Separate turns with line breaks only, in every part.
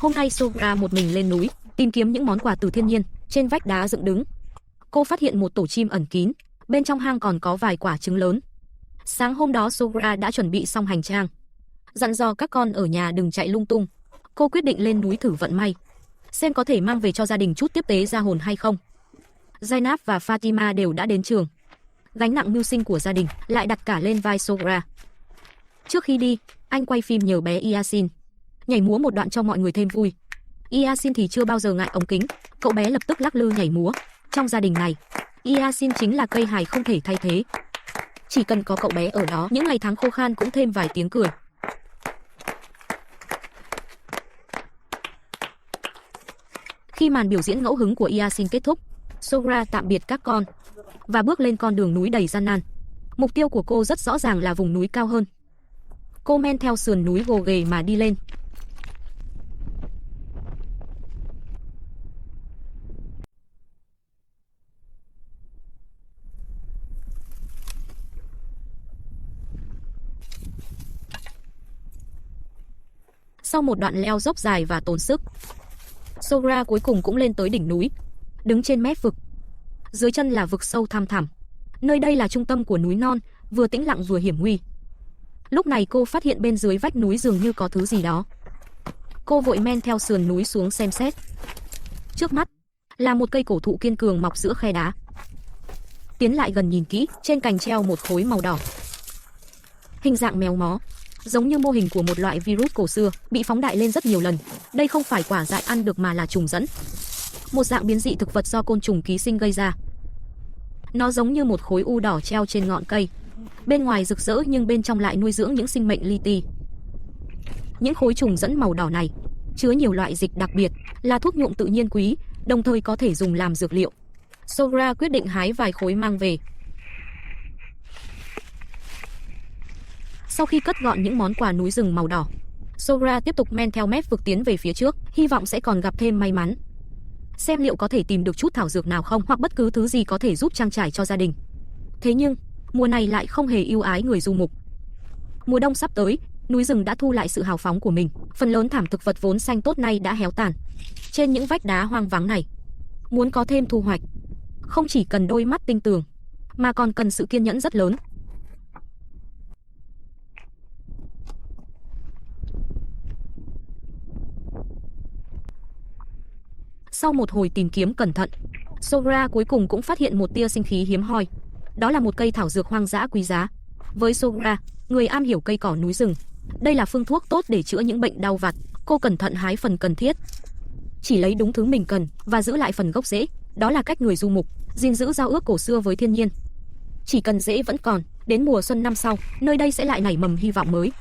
Hôm nay Sogra một mình lên núi, tìm kiếm những món quà từ thiên nhiên. Trên vách đá dựng đứng, cô phát hiện một tổ chim ẩn kín, bên trong hang còn có vài quả trứng lớn. Sáng hôm đó Sogra đã chuẩn bị xong hành trang, dặn dò các con ở nhà đừng chạy lung tung. Cô quyết định lên núi thử vận may, xem có thể mang về cho gia đình chút tiếp tế gia hồn hay không. Zainab và Fatima đều đã đến trường. Gánh nặng mưu sinh của gia đình lại đặt cả lên vai Sogra. Trước khi đi, anh quay phim nhờ bé Yasin nhảy múa một đoạn cho mọi người thêm vui. Yasin thì chưa bao giờ ngại ống kính, cậu bé lập tức lắc lư nhảy múa. Trong gia đình này, Yasin chính là cây hài không thể thay thế. Chỉ cần có cậu bé ở đó, những ngày tháng khô khan cũng thêm vài tiếng cười. Khi màn biểu diễn ngẫu hứng của Yasin kết thúc, Sogra tạm biệt các con và bước lên con đường núi đầy gian nan. Mục tiêu của cô rất rõ ràng là vùng núi cao hơn. Cô men theo sườn núi gồ ghề mà đi lên. Sau một đoạn leo dốc dài và tốn sức, Sogra cuối cùng cũng lên tới đỉnh núi. Đứng trên mép vực, dưới chân là vực sâu thăm thẳm. Nơi đây là trung tâm của núi non, vừa tĩnh lặng vừa hiểm nguy. Lúc này cô phát hiện bên dưới vách núi dường như có thứ gì đó. Cô vội men theo sườn núi xuống xem xét. Trước mắt là một cây cổ thụ kiên cường mọc giữa khe đá. Tiến lại gần nhìn kỹ, trên cành treo một khối màu đỏ. Hình dạng méo mó, giống như mô hình của một loại virus cổ xưa, bị phóng đại lên rất nhiều lần. Đây không phải quả dại ăn được mà là trùng dẫn, một dạng biến dị thực vật do côn trùng ký sinh gây ra. Nó giống như một khối u đỏ treo trên ngọn cây, bên ngoài rực rỡ nhưng bên trong lại nuôi dưỡng những sinh mệnh li ti. Những khối trùng dẫn màu đỏ này chứa nhiều loại dịch đặc biệt, là thuốc nhuộm tự nhiên quý, đồng thời có thể dùng làm dược liệu. Sogra quyết định hái vài khối mang về. Sau khi cất gọn những món quà núi rừng màu đỏ, Sogra tiếp tục men theo mép vực tiến về phía trước, hy vọng sẽ còn gặp thêm may mắn. Xem liệu có thể tìm được chút thảo dược nào không, hoặc bất cứ thứ gì có thể giúp trang trải cho gia đình. Thế nhưng, mùa này lại không hề ưu ái người du mục. Mùa đông sắp tới, núi rừng đã thu lại sự hào phóng của mình. Phần lớn thảm thực vật vốn xanh tốt nay đã héo tàn. Trên những vách đá hoang vắng này, muốn có thêm thu hoạch, không chỉ cần đôi mắt tinh tường, mà còn cần sự kiên nhẫn rất lớn. Sau một hồi tìm kiếm cẩn thận, Sogra cuối cùng cũng phát hiện một tia sinh khí hiếm hoi. Đó là một cây thảo dược hoang dã quý giá. Với Sogra, người am hiểu cây cỏ núi rừng, đây là phương thuốc tốt để chữa những bệnh đau vặt. Cô cẩn thận hái phần cần thiết, chỉ lấy đúng thứ mình cần và giữ lại phần gốc rễ. Đó là cách người du mục gìn giữ giao ước cổ xưa với thiên nhiên. Chỉ cần rễ vẫn còn, đến mùa xuân năm sau, nơi đây sẽ lại nảy mầm hy vọng mới.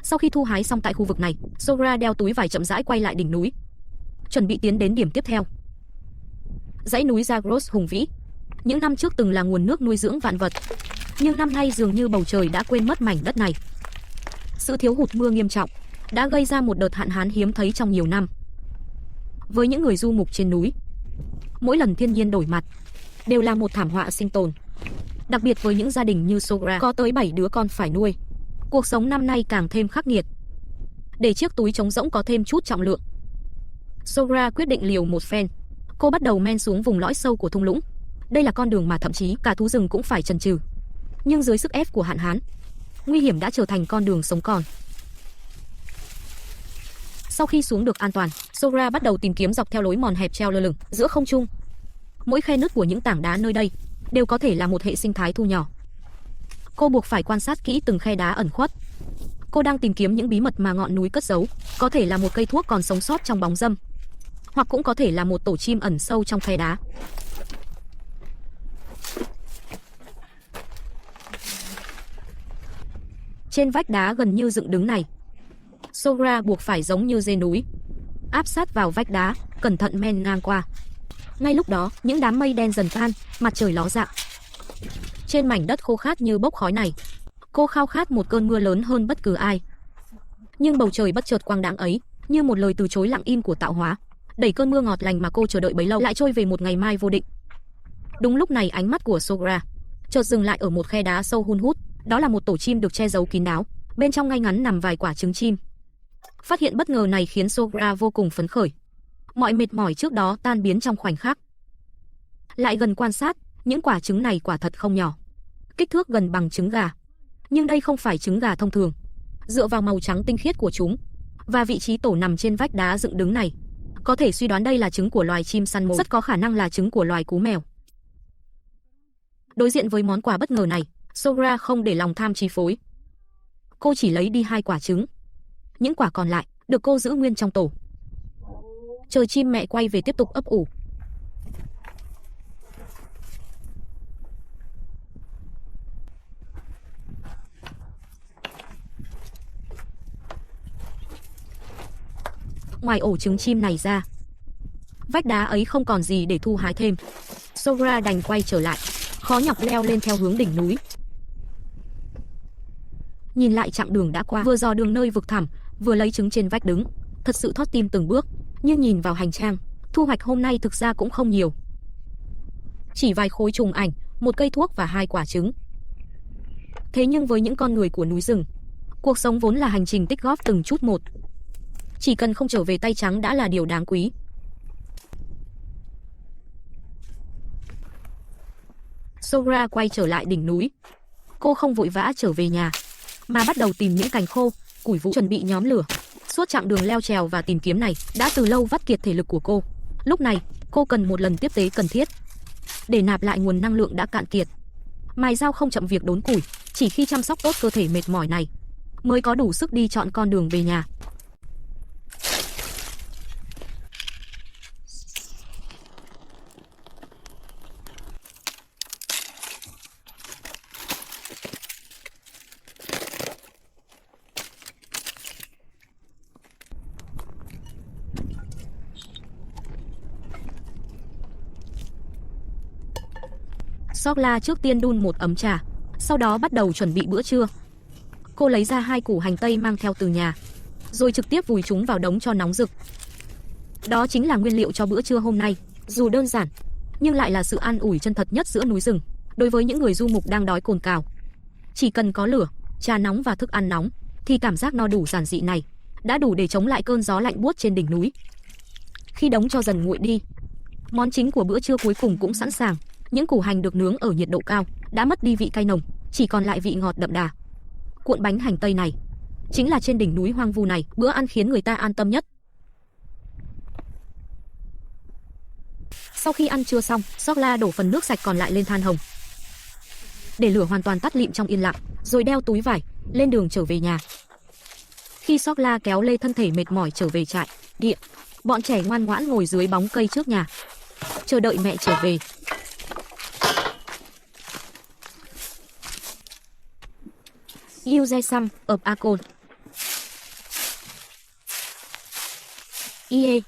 Sau khi thu hái xong tại khu vực này, Sogra đeo túi vải chậm rãi quay lại đỉnh núi, chuẩn bị tiến đến điểm tiếp theo. Dãy núi Zagros hùng vĩ, những năm trước từng là nguồn nước nuôi dưỡng vạn vật, nhưng năm nay dường như bầu trời đã quên mất mảnh đất này. Sự thiếu hụt mưa nghiêm trọng đã gây ra một đợt hạn hán hiếm thấy trong nhiều năm. Với những người du mục trên núi, mỗi lần thiên nhiên đổi mặt đều là một thảm họa sinh tồn. Đặc biệt với những gia đình như Sogra có tới 7 đứa con phải nuôi, cuộc sống năm nay càng thêm khắc nghiệt. Để chiếc túi trống rỗng có thêm chút trọng lượng, Sogra quyết định liều một phen. Cô bắt đầu men xuống vùng lõi sâu của thung lũng. Đây là con đường mà thậm chí cả thú rừng cũng phải chần chừ. Nhưng dưới sức ép của hạn hán, nguy hiểm đã trở thành con đường sống còn. Sau khi xuống được an toàn, Sogra bắt đầu tìm kiếm dọc theo lối mòn hẹp treo lơ lửng giữa không trung. Mỗi khe nứt của những tảng đá nơi đây đều có thể là một hệ sinh thái thu nhỏ. Cô buộc phải quan sát kỹ từng khe đá ẩn khuất. Cô đang tìm kiếm những bí mật mà ngọn núi cất giấu. Có thể là một cây thuốc còn sống sót trong bóng râm, hoặc cũng có thể là một tổ chim ẩn sâu trong khe đá. Trên vách đá gần như dựng đứng này, Sogra buộc phải giống như dê núi, áp sát vào vách đá, cẩn thận men ngang qua. Ngay lúc đó, những đám mây đen dần tan, mặt trời ló dạng. Trên mảnh đất khô khát như bốc khói này, cô khao khát một cơn mưa lớn hơn bất cứ ai. Nhưng bầu trời bất chợt quang đãng ấy, như một lời từ chối lặng im của tạo hóa, đẩy cơn mưa ngọt lành mà cô chờ đợi bấy lâu lại trôi về một ngày mai vô định. Đúng lúc này, ánh mắt của Sogra chợt dừng lại ở một khe đá sâu hun hút. Đó là một tổ chim được che giấu kín đáo. Bên trong ngay ngắn nằm vài quả trứng chim. Phát hiện bất ngờ này khiến Sogra vô cùng phấn khởi. Mọi mệt mỏi trước đó tan biến trong khoảnh khắc. Lại gần quan sát, những quả trứng này quả thật không nhỏ. Kích thước gần bằng trứng gà. Nhưng đây không phải trứng gà thông thường. Dựa vào màu trắng tinh khiết của chúng và vị trí tổ nằm trên vách đá dựng đứng này, có thể suy đoán đây là trứng của loài chim săn mồi, rất có khả năng là trứng của loài cú mèo. Đối diện với món quà bất ngờ này, Sogra không để lòng tham chi phối. Cô chỉ lấy đi 2 quả trứng. Những quả còn lại được cô giữ nguyên trong tổ. Chờ chim mẹ quay về tiếp tục ấp ủ. Ngoài ổ trứng chim này ra, vách đá ấy không còn gì để thu hái thêm. Sogra đành quay trở lại, khó nhọc leo lên theo hướng đỉnh núi. Nhìn lại chặng đường đã qua, vừa dò đường nơi vực thẳm, vừa lấy trứng trên vách đứng, thật sự thót tim từng bước. Nhưng nhìn vào hành trang, thu hoạch hôm nay thực ra cũng không nhiều. Chỉ vài khối trùng ảnh, 1 cây thuốc và 2 quả trứng. Thế nhưng với những con người của núi rừng, cuộc sống vốn là hành trình tích góp từng chút một. Chỉ cần không trở về tay trắng đã là điều đáng quý. Sogra quay trở lại đỉnh núi. Cô không vội vã trở về nhà, mà bắt đầu tìm những cành khô, củi vụn chuẩn bị nhóm lửa. Suốt chặng đường leo trèo và tìm kiếm này đã từ lâu vắt kiệt thể lực của cô. Lúc này, cô cần một lần tiếp tế cần thiết để nạp lại nguồn năng lượng đã cạn kiệt. Mài dao không chậm việc đốn củi, chỉ khi chăm sóc tốt cơ thể mệt mỏi này mới có đủ sức đi chọn con đường về nhà. Sogra trước tiên đun một ấm trà, sau đó bắt đầu chuẩn bị bữa trưa. Cô lấy ra 2 củ hành tây mang theo từ nhà, rồi trực tiếp vùi chúng vào đống cho nóng rực. Đó chính là nguyên liệu cho bữa trưa hôm nay, dù đơn giản, nhưng lại là sự an ủi chân thật nhất giữa núi rừng. Đối với những người du mục đang đói cồn cào, chỉ cần có lửa, trà nóng và thức ăn nóng, thì cảm giác no đủ giản dị này đã đủ để chống lại cơn gió lạnh buốt trên đỉnh núi. Khi đống cho dần nguội đi, món chính của bữa trưa cuối cùng cũng sẵn sàng. Những củ hành được nướng ở nhiệt độ cao đã mất đi vị cay nồng, chỉ còn lại vị ngọt đậm đà. Cuộn bánh hành tây này chính là trên đỉnh núi hoang vu này bữa ăn khiến người ta an tâm nhất. Sau khi ăn trưa xong, Sogra đổ phần nước sạch còn lại lên than hồng, để lửa hoàn toàn tắt lịm trong yên lặng, rồi đeo túi vải lên đường trở về nhà. Khi Sogra kéo lê thân thể mệt mỏi trở về trại địa, bọn trẻ ngoan ngoãn ngồi dưới bóng cây trước nhà, chờ đợi mẹ trở về. Yuzesam of Akon. Ie.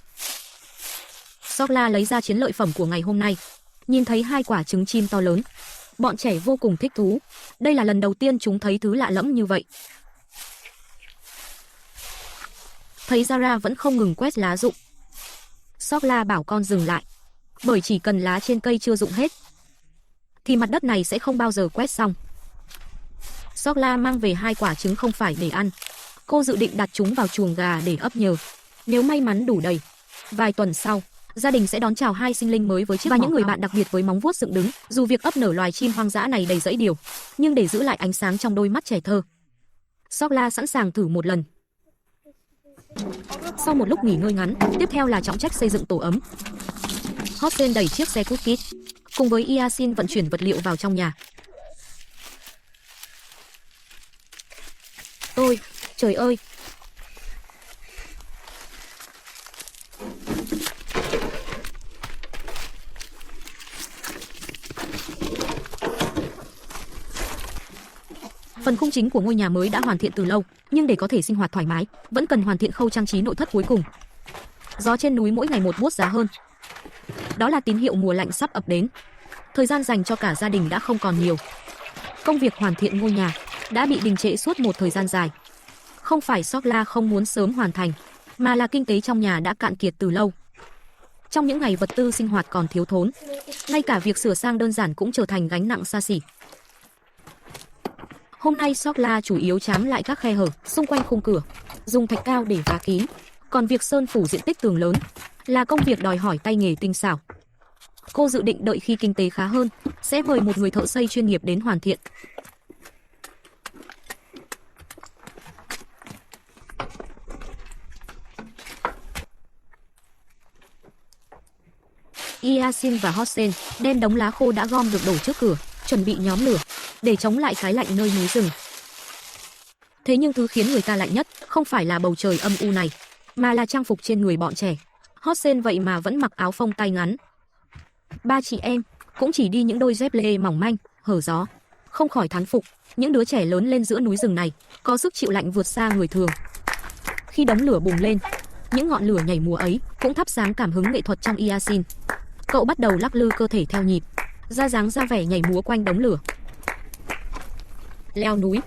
Sogra lấy ra chiến lợi phẩm của ngày hôm nay. Nhìn thấy 2 quả trứng chim to lớn, bọn trẻ vô cùng thích thú. Đây là lần đầu tiên chúng thấy thứ lạ lẫm như vậy. Thấy Zara vẫn không ngừng quét lá rụng, Sogra bảo con dừng lại, bởi chỉ cần lá trên cây chưa rụng hết thì mặt đất này sẽ không bao giờ quét xong. Sogra mang về 2 quả trứng không phải để ăn. Cô dự định đặt chúng vào chuồng gà để ấp nhờ. Nếu may mắn đủ đầy, vài tuần sau, gia đình sẽ đón chào 2 sinh linh mới với chiếc và những người bạn đặc biệt với móng vuốt dựng đứng. Dù việc ấp nở loài chim hoang dã này đầy dẫy điều, nhưng để giữ lại ánh sáng trong đôi mắt trẻ thơ, Sogra sẵn sàng thử một lần. Sau một lúc nghỉ ngơi ngắn, tiếp theo là trọng trách xây dựng tổ ấm. Hossein đẩy chiếc xe cút kít, cùng với Yasin vận chuyển vật liệu vào trong nhà. Ôi, trời ơi! Phần khung chính của ngôi nhà mới đã hoàn thiện từ lâu, nhưng để có thể sinh hoạt thoải mái, vẫn cần hoàn thiện khâu trang trí nội thất cuối cùng. Gió trên núi mỗi ngày một buốt giá hơn. Đó là tín hiệu mùa lạnh sắp ập đến. Thời gian dành cho cả gia đình đã không còn nhiều. Công việc hoàn thiện ngôi nhà đã bị đình trệ suốt một thời gian dài. Không phải Sogra không muốn sớm hoàn thành, mà là kinh tế trong nhà đã cạn kiệt từ lâu. Trong những ngày vật tư sinh hoạt còn thiếu thốn, ngay cả việc sửa sang đơn giản cũng trở thành gánh nặng xa xỉ. Hôm nay Sokla chủ yếu trám lại các khe hở xung quanh khung cửa, dùng thạch cao để vá kín. Còn việc sơn phủ diện tích tường lớn là công việc đòi hỏi tay nghề tinh xảo. Cô dự định đợi khi kinh tế khá hơn, sẽ mời một người thợ xây chuyên nghiệp đến hoàn thiện. Yasin và Hossein đem đống lá khô đã gom được đổ trước cửa, chuẩn bị nhóm lửa để chống lại cái lạnh nơi núi rừng. Thế nhưng thứ khiến người ta lạnh nhất không phải là bầu trời âm u này, mà là trang phục trên người bọn trẻ. Hossein vậy mà vẫn mặc áo phông tay ngắn. Ba chị em cũng chỉ đi những đôi dép lê mỏng manh, hở gió. Không khỏi thán phục, những đứa trẻ lớn lên giữa núi rừng này có sức chịu lạnh vượt xa người thường. Khi đống lửa bùng lên, những ngọn lửa nhảy múa ấy cũng thắp sáng cảm hứng nghệ thuật trong Yasin. Cậu bắt đầu lắc lư cơ thể theo nhịp, ra dáng ra vẻ nhảy múa quanh đống lửa. Leo núi.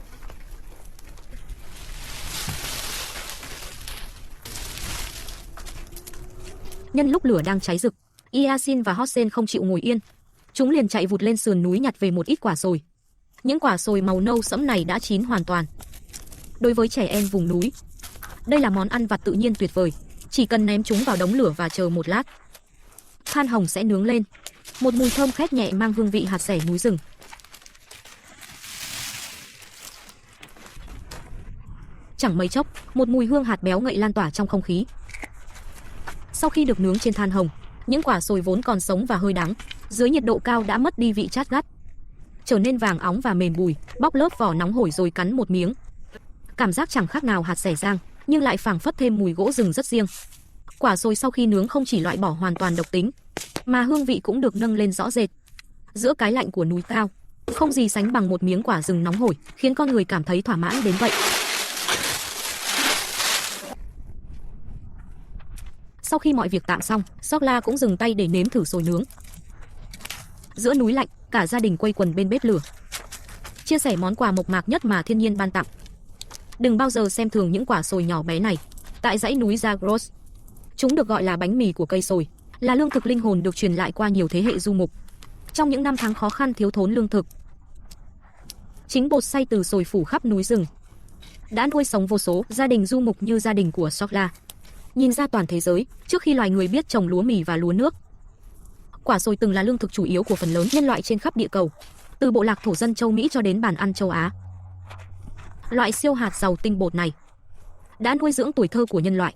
Nhân lúc lửa đang cháy rực, Yasin và Hossein không chịu ngồi yên. Chúng liền chạy vụt lên sườn núi nhặt về một ít quả sồi. Những quả sồi màu nâu sẫm này đã chín hoàn toàn. Đối với trẻ em vùng núi, đây là món ăn vặt tự nhiên tuyệt vời. Chỉ cần ném chúng vào đống lửa và chờ một lát, than hồng sẽ nướng lên. Một mùi thơm khét nhẹ mang hương vị hạt xẻ núi rừng. Chẳng mấy chốc, một mùi hương hạt béo ngậy lan tỏa trong không khí. Sau khi được nướng trên than hồng, những quả sồi vốn còn sống và hơi đắng, dưới nhiệt độ cao đã mất đi vị chát gắt, trở nên vàng óng và mềm bùi. Bóc lớp vỏ nóng hổi rồi cắn một miếng. Cảm giác chẳng khác nào hạt xẻ rang, nhưng lại phảng phất thêm mùi gỗ rừng rất riêng. Quả sồi sau khi nướng không chỉ loại bỏ hoàn toàn độc tính, mà hương vị cũng được nâng lên rõ rệt. Giữa cái lạnh của núi cao, không gì sánh bằng một miếng quả rừng nóng hổi, khiến con người cảm thấy thỏa mãn đến vậy. Sau khi mọi việc tạm xong, Sokla cũng dừng tay để nếm thử sồi nướng. Giữa núi lạnh, cả gia đình quây quần bên bếp lửa, chia sẻ món quà mộc mạc nhất mà thiên nhiên ban tặng. Đừng bao giờ xem thường những quả sồi nhỏ bé này. Tại dãy núi Zagros, chúng được gọi là bánh mì của cây sồi, là lương thực linh hồn được truyền lại qua nhiều thế hệ du mục. Trong những năm tháng khó khăn thiếu thốn lương thực, chính bột xay từ sồi phủ khắp núi rừng đã nuôi sống vô số gia đình du mục như gia đình của Sokla. Nhìn ra toàn thế giới, trước khi loài người biết trồng lúa mì và lúa nước, quả sồi từng là lương thực chủ yếu của phần lớn nhân loại trên khắp địa cầu, từ bộ lạc thổ dân châu Mỹ cho đến bàn ăn châu Á. Loại siêu hạt giàu tinh bột này đã nuôi dưỡng tuổi thơ của nhân loại,